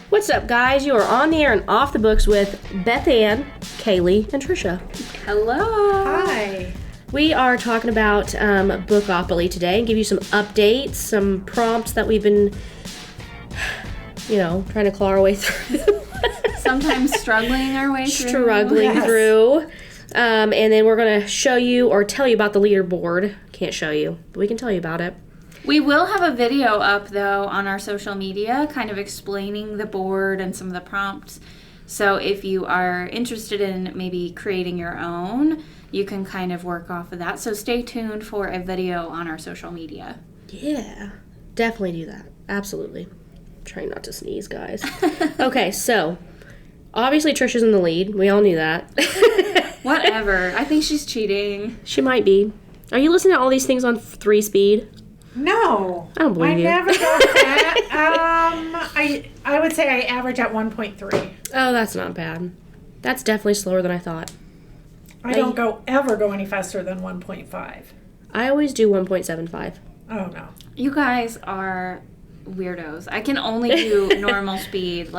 What's up, guys? You are on the air and off the books with Bethann, Caele, and Trisha. Hello. Hi. We are talking about Bookopoly today and give you some updates, some prompts that we've been, trying to claw our way through. Sometimes struggling our way through. And then we're going to show you or tell you about the leaderboard. Can't show you, but we can tell you about it. We will have a video up, though, on our social media, kind of explaining the board and some of the prompts. So if you are interested in maybe creating your own, you can kind of work off of that. So stay tuned for a video on our social media. Yeah, definitely do that. Absolutely. Trying not to sneeze, guys. Okay, so obviously Trisha's in the lead. We all knew that. Whatever. I think she's cheating. She might be. Are you listening to all these things on 3-speed? No. I don't believe you. I never go that. I would say I average at 1.3. Oh, that's not bad. That's definitely slower than I thought. I don't ever go any faster than 1.5. I always do 1.75. Oh, no. You guys are weirdos. I can only do normal speed.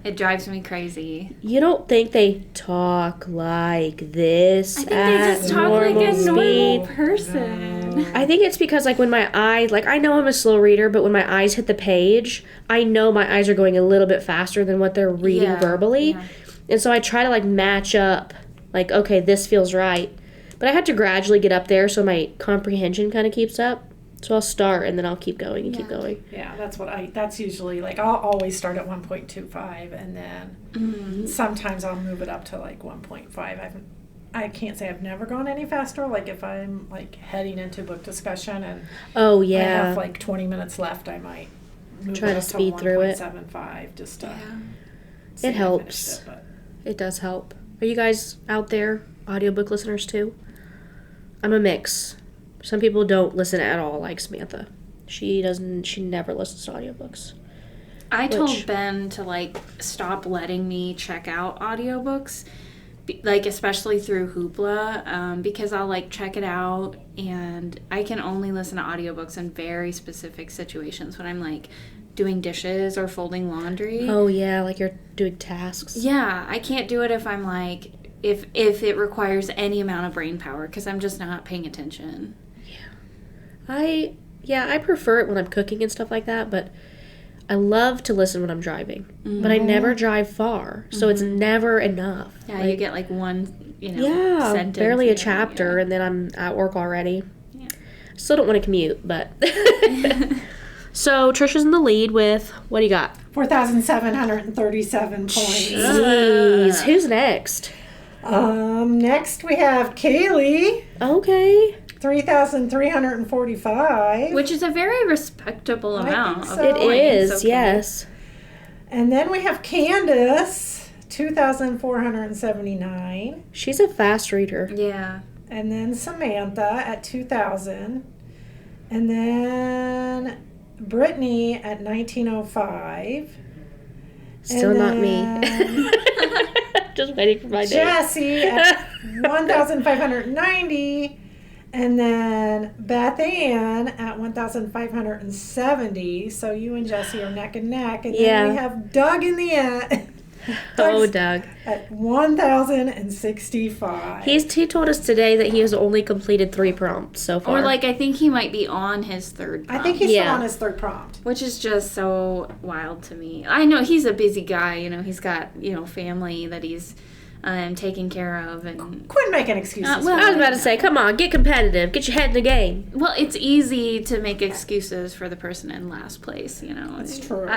It drives me crazy. You don't think they talk like this? I think they just talk like a normal person. No. I think it's because, when my eyes, I know I'm a slow reader, but when my eyes hit the page, I know my eyes are going a little bit faster than what they're reading verbally. Yeah. And so I try to, match up, okay, this feels right. But I have to gradually get up there so my comprehension kind of keeps up. So I'll start, and then I'll keep going and keep going. Yeah, that's usually, I'll always start at 1.25, and then sometimes I'll move it up to, 1.5. I can't say I've never gone any faster, if I'm, heading into book discussion, and I have, 20 minutes left, I might move try it to up speed to through it. 1.75, just to It helps. It does help. Are you guys out there, audiobook listeners, too? I'm a mix. Some people don't listen at all, like Samantha. She never listens to audiobooks. I told Ben to, stop letting me check out audiobooks, especially through Hoopla, because I'll, check it out, and I can only listen to audiobooks in very specific situations when I'm, doing dishes or folding laundry. Oh, yeah, you're doing tasks. Yeah, I can't do it if I'm, if it requires any amount of brain power, because I'm just not paying attention. I prefer it when I'm cooking and stuff like that, but I love to listen when I'm driving. Mm-hmm. But I never drive far, so it's never enough. Yeah, you get one, sentence. Barely a chapter, and then I'm at work already. Yeah. Still don't want to commute, but. So Trisha's in the lead with, what do you got? 4,737 points. Jeez, who's next? Next we have Caele. Okay. 3,345. Which is a very respectable amount. So. It is, yes. And then we have Candace, 2,479. She's a fast reader. Yeah. And then Samantha at 2,000. And then Brittany at 1,905. Still not me. Just waiting for my name. Jesse at 1,590. And then Bethann at 1,570. So you and Jesse are neck and neck. And then we have Doug in the end. Doug. At 1,065. He told us today that he has only completed 3 prompts so far. Or I think he might be on his third prompt. I think he's still on his third prompt. Which is just so wild to me. I know he's a busy guy. He's got, family that he's taking care of. And quit making excuses. I was about to say, come on, get competitive. Get your head in the game. Well, it's easy to make excuses for the person in last place, That's true.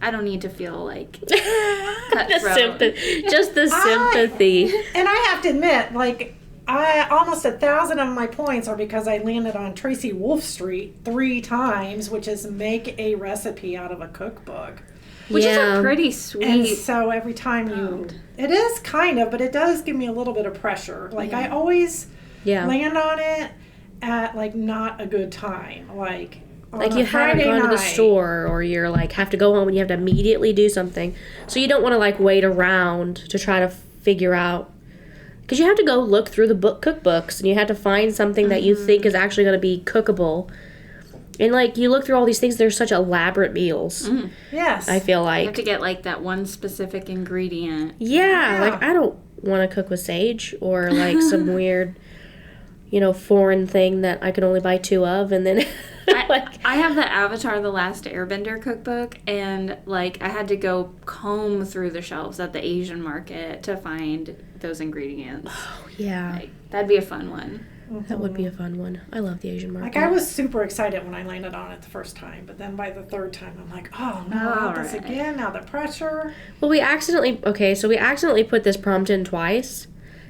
I don't need to feel cutthroat. Just the sympathy. And I have to admit, almost 1,000 of my points are because I landed on Tracy Wolf Street 3 times, which is make a recipe out of a cookbook. Which is a pretty sweet. And so every time it is kind of, but it does give me a little bit of pressure. I always land on it at not a good time. You haven't gone to the store, or you're have to go home and you have to immediately do something. So you don't want to wait around to try to figure out, because you have to go look through the cookbooks and you have to find something that you think is actually going to be cookable. And, like, you look through all these things, they're such elaborate meals. Yes. I feel like. You have to get, like, that one specific ingredient. Yeah, like, I don't want to cook with sage or, like, some weird, foreign thing that I can only buy 2 of, and then... I have the Avatar The Last Airbender cookbook, and, like, I had to go comb through the shelves at the Asian market to find those ingredients. Oh, yeah. Like, that'd be a fun one. That would be a fun one. I love the Asian market. Like, I was super excited when I landed on it the first time, but then by the third time, I'm like, oh, no, not this again, now the pressure. Well, we accidentally put this prompt in twice.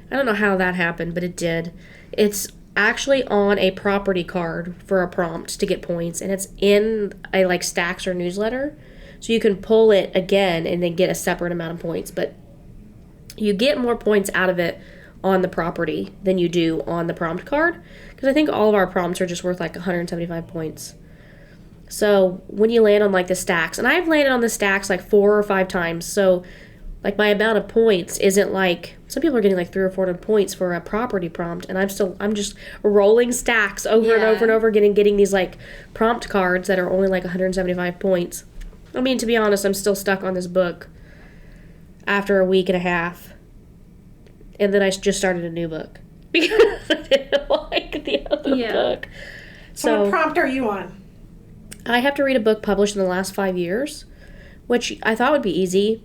I don't know how that happened, but it did. It's actually on a property card for a prompt to get points, and it's in a, like, Stacks or newsletter. So you can pull it again and then get a separate amount of points, but you get more points out of it on the property than you do on the prompt card, because I think all of our prompts are just worth like 175 points. So when you land on like the Stacks, and I've landed on the Stacks like 4 or 5 times, so like my amount of points isn't like, some people are getting like 300 or 400 points for a property prompt, and I'm just rolling Stacks over and over and over again and getting these like prompt cards that are only like 175 points. I mean, to be honest, I'm still stuck on this book after a week and a half. And then I just started a new book because I didn't like the other book. So what prompt are you on? I have to read a book published in the last 5 years, which I thought would be easy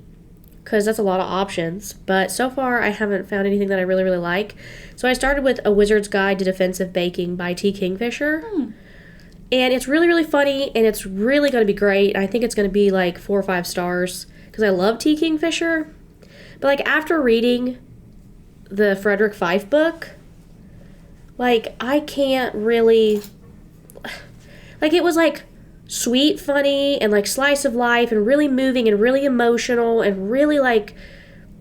because that's a lot of options. But so far, I haven't found anything that I really, really like. So I started with A Wizard's Guide to Defensive Baking by T. Kingfisher. And it's really, really funny, and it's really going to be great. I think it's going to be like 4 or 5 stars because I love T. Kingfisher. But like after reading the Frederick Fife book, like, I can't really, like, it was like sweet, funny, and like slice of life, and really moving, and really emotional, and really like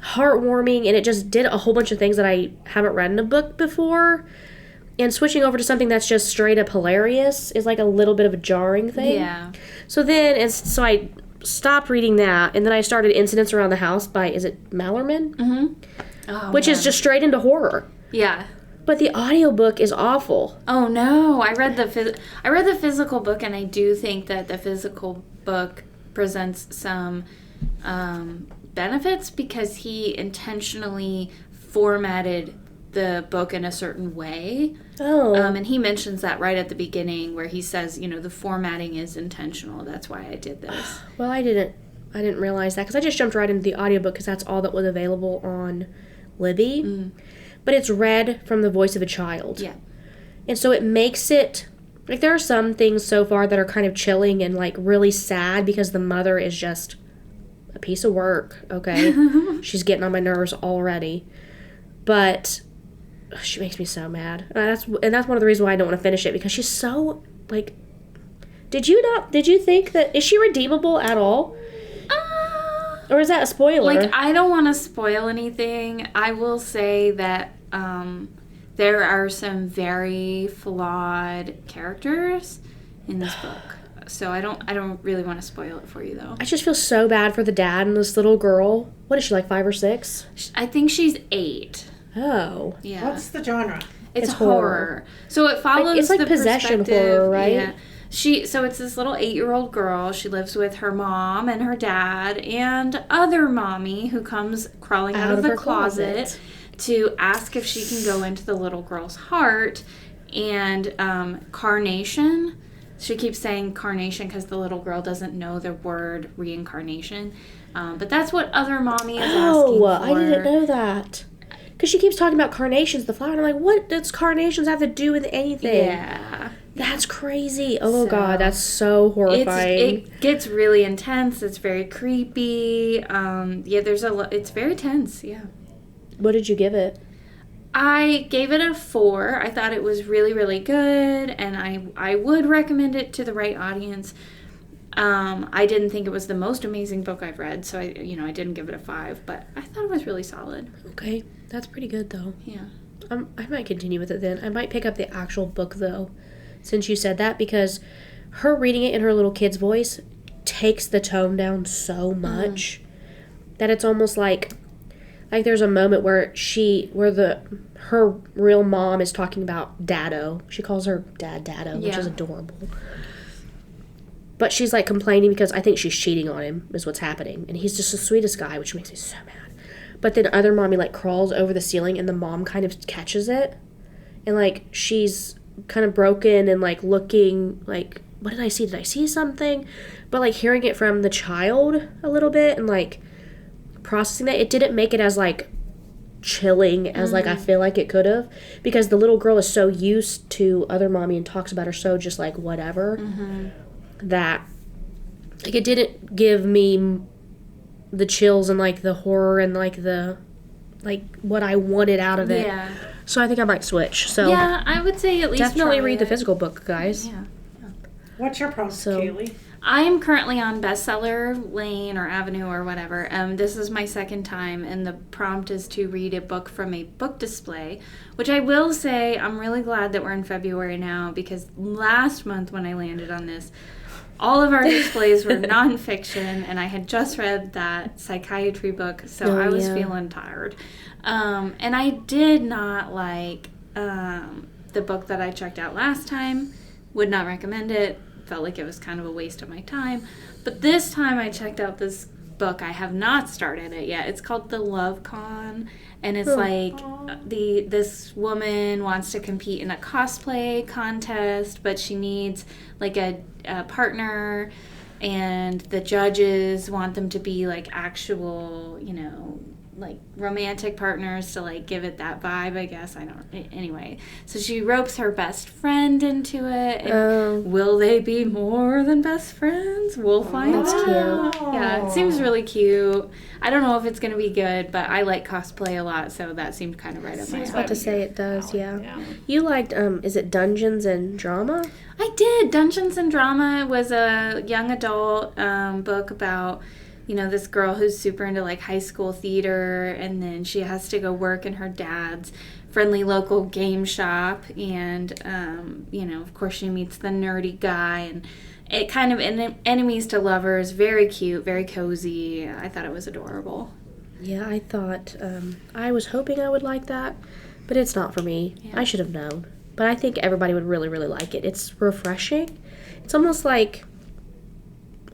heartwarming, and it just did a whole bunch of things that I haven't read in a book before. And switching over to something that's just straight up hilarious is like a little bit of a jarring thing. Yeah. So I stopped reading that, and then I started Incidents Around the House by, is it Mallerman? Mm-hmm. Oh, which is just straight into horror. Yeah. But the audiobook is awful. Oh no, I read the physical book, and I do think that the physical book presents some benefits because he intentionally formatted the book in a certain way. Oh. And he mentions that right at the beginning where he says, the formatting is intentional. That's why I did this. Well, I didn't realize that because I just jumped right into the audiobook because that's all that was available on Libby. But it's read from the voice of a child. Yeah. And so it makes it, like, there are some things so far that are kind of chilling and, like, really sad because the mother is just a piece of work, okay? She's getting on my nerves already. But she makes me so mad. And that's one of the reasons why I don't want to finish it, because she's so, like, did you think that, is she redeemable at all? Or is that a spoiler? Like, I don't want to spoil anything. I will say that there are some very flawed characters in this book. So I don't really want to spoil it for you, though. I just feel so bad for the dad and this little girl. What is she, like 5 or 6? I think she's 8. Oh. Yeah. What's the genre? It's horror. So it follows it's like the possession horror, right? Yeah. So it's this little 8-year-old girl. She lives with her mom and her dad and other mommy who comes crawling out of the closet to ask if she can go into the little girl's heart. And Carnation, she keeps saying carnation because the little girl doesn't know the word reincarnation. But that's what other mommy is asking for. I didn't know that. Because she keeps talking about carnations, the flower, and I'm like, what does carnations have to do with anything? Yeah. That's crazy. Oh, God, that's so horrifying. It gets really intense. It's very creepy. It's very tense, yeah. What did you give it? I gave it a 4. I thought it was really, really good, and I would recommend it to the right audience. I didn't think it was the most amazing book I've read, so I didn't give it a 5, but I thought it was really solid. Okay, that's pretty good, though. Yeah. I might continue with it then. I might pick up the actual book, though, since you said that, because her reading it in her little kid's voice takes the tone down so much that it's almost like there's a moment where her real mom is talking about Dado. She calls her dad Dado, which is adorable. But she's, like, complaining because I think she's cheating on him is what's happening. And he's just the sweetest guy, which makes me so mad. But then other mommy, like, crawls over the ceiling, and the mom kind of catches it. And, like, she's kind of broken and, like, looking, like, what did I see? Did I see something? But, like, hearing it from the child a little bit and, like, processing that, it didn't make it as, like, chilling as, like, I feel like it could have. Because the little girl is so used to other mommy and talks about her so just, like, whatever. That, like, it didn't give me the chills and, like, the horror and, like, the, like, what I wanted out of it. Yeah. So I think I might switch. So yeah, I would say at least definitely try read the it. physical book, guys. Yeah. What's your process, So- Caele? I am currently on bestseller lane or avenue or whatever. This is my second time, and the prompt is to read a book from a book display, which I will say I'm really glad that we're in February now, because last month when I landed on this, all of our displays were nonfiction, and I had just read that psychiatry book, so I was feeling tired. And I did not like the book that I checked out last time. Would not recommend it. Felt like it was kind of a waste of my time. But this time I checked out this book. I have not started it yet. It's called The Love Con, and it's like this woman wants to compete in a cosplay contest, but she needs like a partner, and the judges want them to be like actual, you know, like romantic partners to like give it that vibe, I guess. I don't anyway. So she ropes her best friend into it. And will they be more than best friends? We'll find out. That's cute. Yeah, it seems really cute. I don't know if it's gonna be good, but I like cosplay a lot, so that seemed kind of right up my I was alley. about to say it does, yeah. Yeah. You liked, is it Dungeons and Drama? I did. Dungeons and Drama was a young adult book about, you know, this girl who's super into like high school theater, and then she has to go work in her dad's friendly local game shop, and you know, of course she meets the nerdy guy, and it kind of enemies to lovers. Very cute, very cozy. I thought it was adorable. Yeah, I thought, I was hoping I would like that, but it's not for me. Yeah. I should have known. But I think everybody would really, really like it. It's refreshing. It's almost like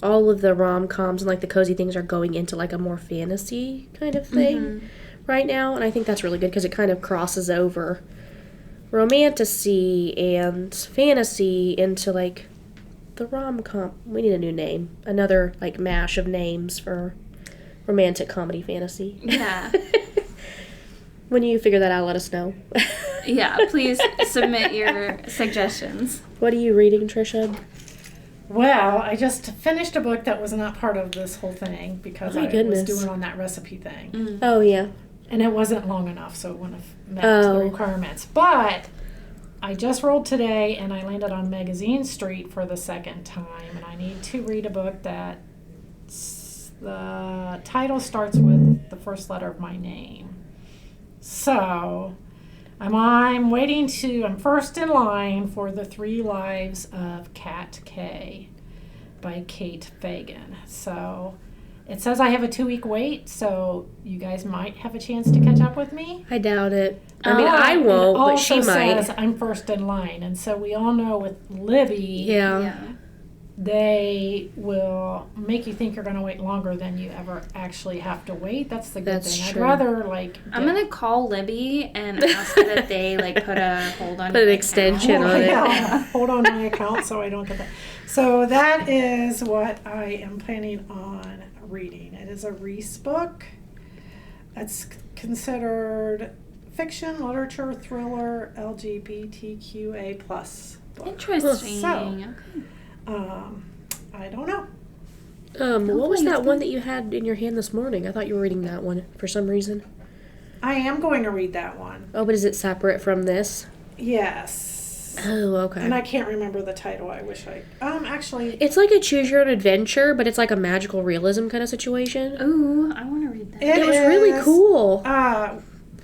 all of the rom-coms and like the cozy things are going into like a more fantasy kind of thing right now, and I think that's really good because it kind of crosses over romantasy and fantasy into like the rom-com. We need a new name, another like mash of names for romantic comedy fantasy. Yeah. When you figure that out, let us know. Yeah, please submit your suggestions. What are you reading, Trisha? Well, I just finished a book that was not part of this whole thing because Oh my I goodness. was doing on that recipe thing. Oh yeah. And it wasn't long enough, so it wouldn't have met the requirements. But I just rolled today, and I landed on Magazine Street for the second time, and I need to read a book that the title starts with the first letter of my name. So I'm first in line for The 3 Lives of Cat K by Kate Fagan. So it says I have a 2-week wait, so you guys might have a chance to catch up with me. I doubt it. I mean, I won't, but she also might. says I'm first in line, and so we all know with Libby, Yeah. they will make you think you're going to wait longer than you ever actually have to wait. That's the good That's thing. true. I'd rather like. I'm gonna call Libby and ask that they like put a hold on. Put an my extension account. on it. Yeah, hold on my account so I don't get that. So that is what I am planning on reading. It is a Reese book. It's considered fiction, literature, thriller, LGBTQA plus book. Interesting. So, Okay. I don't know. What was Hopefully that it's one that you had in your hand this morning? I thought you were reading that one for some reason. I am going to read that one. Oh, but is it separate from this? Yes. Oh, okay. And I can't remember the title. I wish I. Actually. It's like a choose your own adventure, but it's like a magical realism kind of situation. Ooh, I want to read that. It was really is, cool.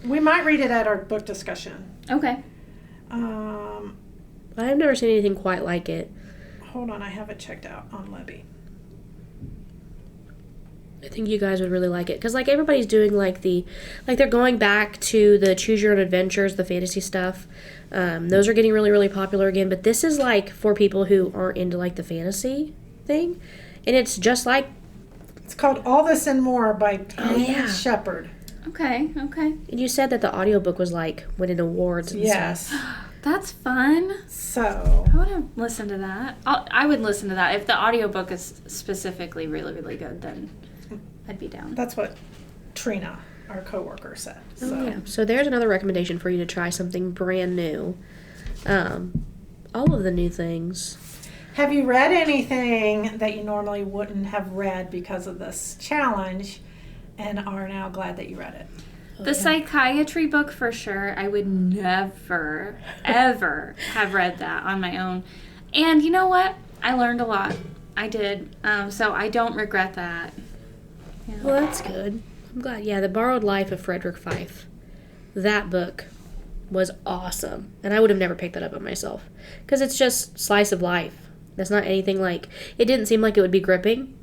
We might read it at our book discussion. Okay. I've never seen anything quite like it. Hold on, I have it checked out on Libby. I think you guys would really like it because like everybody's doing like they're going back to the choose your own adventures, the fantasy stuff. Those are getting really, really popular again. But this is like for people who aren't into like the fantasy thing. And it's just like... It's called All This and More by Penny Shepard. Okay. And you said that the audiobook was like winning awards and stuff. That's fun. So I would have listened to that. I would listen to that. If the audiobook is specifically really, really good, then I'd be down. that's what Trina, our coworker, said. So. Oh, yeah. So there's another recommendation for you to try something brand new. All of the new things. Have you read anything that you normally wouldn't have read because of this challenge and are now glad that you read it? The psychiatry book, for sure. I would never, ever have read that on my own. And you know what? I learned a lot. I did. So I don't regret that. Yeah. Well, that's good. I'm glad. Yeah, The Borrowed Life of Frederick Fife. That book was awesome. And I would have never picked that up on myself. Because it's just slice of life. That's not anything like... It didn't seem like it would be gripping.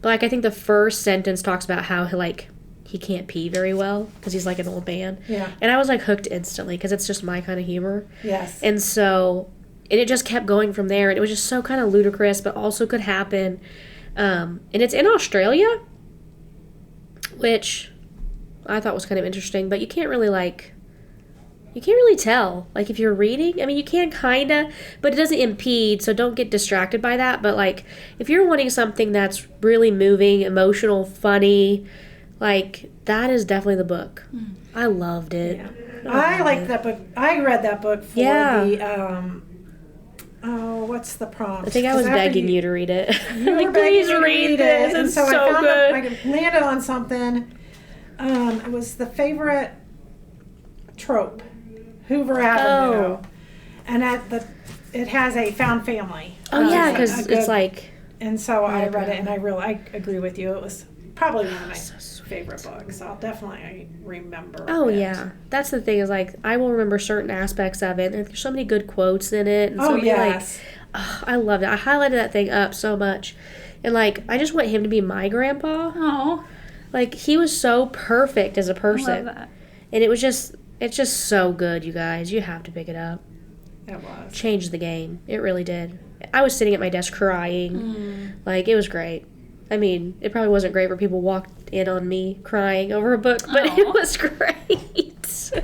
But, like, I think the first sentence talks about how, like... he can't pee very well because he's like an old man. Yeah. And I was like hooked instantly because it's just my kind of humor. Yes. And so, and it just kept going from there. And it was just so kind of ludicrous, but also could happen. And it's in Australia, which I thought was kind of interesting, but you can't really tell. Like if you're reading, I mean, you can kind of, but it doesn't impede. So don't get distracted by that. But like if you're wanting something that's really moving, emotional, funny, like, that is definitely the book. I loved it. Yeah. I like that book. I read that book for the, what's the prompt? I think I was begging you to read it. You like, were begging please me to read this. And It's so so good. I landed on something. It was the favorite trope, Hoover Avenue. And it has a found family. Oh, yeah, because it's like... And so I read it, and I agree with you. It was probably one of my favorite books. I'll definitely remember it. Yeah. That's the thing is, like, I will remember certain aspects of it. And there's so many good quotes in it. And so many, yes. I loved it. I highlighted that thing up so much. And, like, I just want him to be my grandpa. Oh. Like, he was so perfect as a person. I love that. And it's just so good, you guys. You have to pick it up. It was. Changed the game. It really did. I was sitting at my desk crying. Like, it was great. I mean, it probably wasn't great for people who walked in on me crying over a book, but it was great.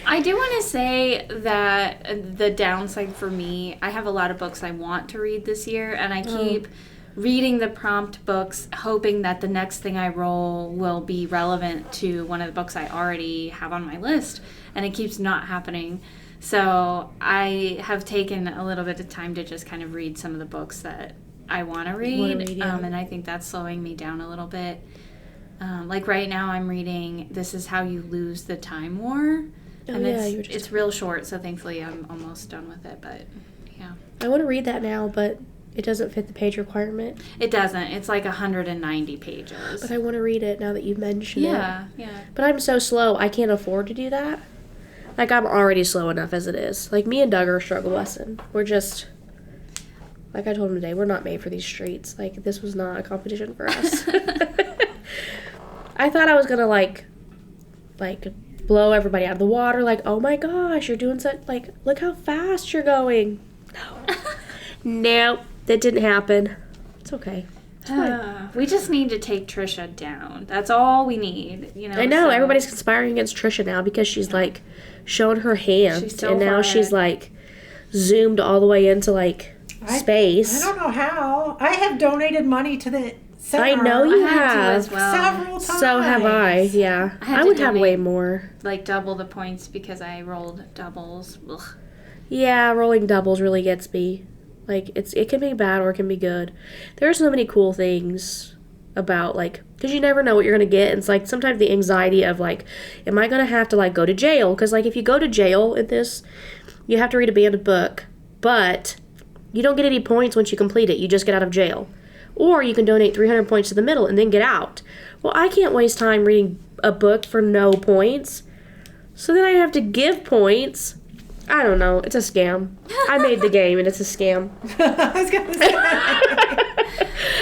I do want to say that the downside for me, I have a lot of books I want to read this year, and I keep reading the prompt books, hoping that the next thing I roll will be relevant to one of the books I already have on my list, and it keeps not happening. So I have taken a little bit of time to just kind of read some of the books that I want to read, and I think that's slowing me down a little bit. Like right now I'm reading This Is How You Lose the Time War, and it's real short, so thankfully I'm almost done with it, but yeah. I want to read that now, but it doesn't fit the page requirement. It doesn't. It's like 190 pages. But I want to read it now that you mentioned it. Yeah. But I'm so slow, I can't afford to do that. Like, I'm already slow enough as it is. Like, me and Doug are a struggle lesson. We're just... Like I told him today, we're not made for these streets. Like, this was not a competition for us. I thought I was going to, like, blow everybody out of the water. Like, oh my gosh, you're doing such, like, look how fast you're going. No. Nope, that didn't happen. It's okay. We just need to take Trisha down. That's all we need, you know. I know, everybody's conspiring against Trisha now because she's, like, showing her hand. And now she's, like, zoomed all the way into, like... space. I don't know how. I have donated money to the center. I know you have. As well. Several times. So have I, yeah. I would have way more. Like double the points because I rolled doubles. Ugh. Yeah, rolling doubles really gets me. Like, it can be bad or it can be good. There are so many cool things about, like, because you never know what you're going to get. It's like sometimes the anxiety of, like, am I going to have to, like, go to jail? Because, like, if you go to jail in this, you have to read a banned book. But... you don't get any points once you complete it. You just get out of jail. Or you can donate 300 points to the middle and then get out. Well, I can't waste time reading a book for no points. So then I have to give points. I don't know. It's a scam. I made the game and it's a scam. I was going to say.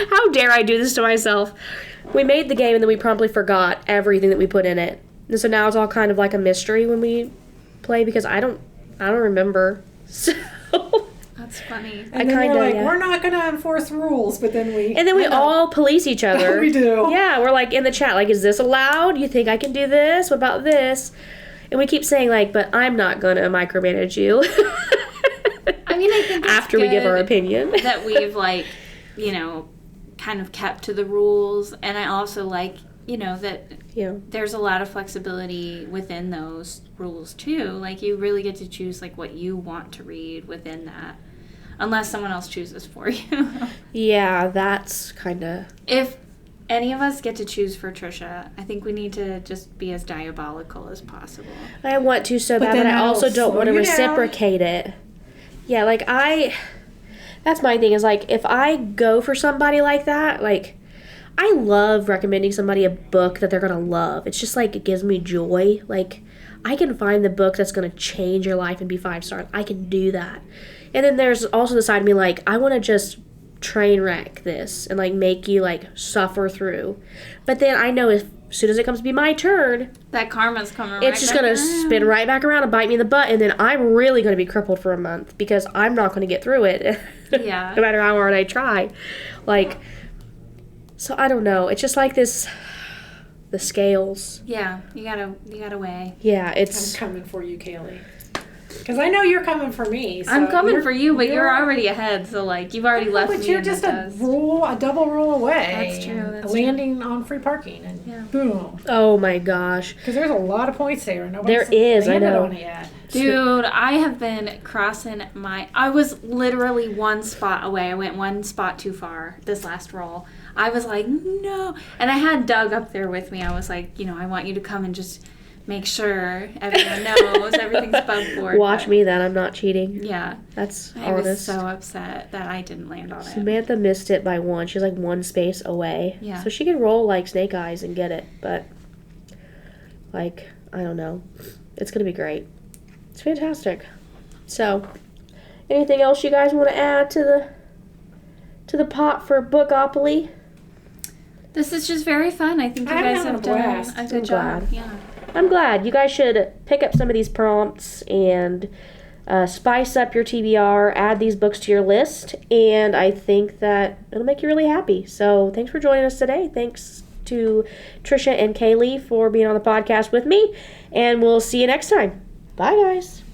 How dare I do this to myself? We made the game and then we promptly forgot everything that we put in it. And so now it's all kind of like a mystery when we play because I don't remember. So... That's funny. And then we're like, we're not going to enforce rules, but then we all police each other. We do. Yeah, we're like in the chat, like, is this allowed? You think I can do this? What about this? And we keep saying, like, but I'm not going to micromanage you. I mean, I think it's after we give our opinion. that we've, like, you know, kind of kept to the rules. And I also like, you know, that there's a lot of flexibility within those rules, too. Like, you really get to choose, like, what you want to read within that. Unless someone else chooses for you. Yeah, that's kind of... If any of us get to choose for Trisha, I think we need to just be as diabolical as possible. I want to so bad, but I also don't want to reciprocate it. Yeah, like, that's my thing, is, like, if I go for somebody like that, like, I love recommending somebody a book that they're going to love. It's just, like, it gives me joy. Like, I can find the book that's going to change your life and be 5-star. I can do that. And then there's also the side of me, like, I want to just train wreck this and, like, make you, like, suffer through. But then I know as soon as it comes to be my turn, that karma's coming right it's just going to spin right back around and bite me in the butt, and then I'm really going to be crippled for a month because I'm not going to get through it. Yeah. No matter how hard I try. Like, so I don't know. It's just like this, the scales. Yeah, you gotta weigh. Yeah, it's... I'm coming for you, Caele. Because I know you're coming for me. So I'm coming for you, but you're already ahead, so, like, you've already left me. But you're just a double rule away. That's true. That's landing on free parking, and boom. Oh my gosh. Because there's a lot of points there. There is, I know. On it yet. Dude, I have been crossing I was literally one spot away. I went one spot too far this last roll. I was like, no. And I had Doug up there with me. I was like, you know, I want you to come and just make sure everyone knows everything's above board. Watch me then. I'm not cheating. Yeah. That's I was honest. so upset that I didn't land on it. Samantha missed it by one. She's like one space away. Yeah. So she could roll like Snake Eyes and get it. But, like, I don't know. It's going to be great. It's fantastic. So, anything else you guys want to add to the pot for Bookopoly? This is just very fun. I think you guys have done a good job. Yeah. I'm glad. You guys should pick up some of these prompts and spice up your TBR, add these books to your list, and I think that it'll make you really happy. So thanks for joining us today. Thanks to Trisha and Caele for being on the podcast with me, and we'll see you next time. Bye, guys.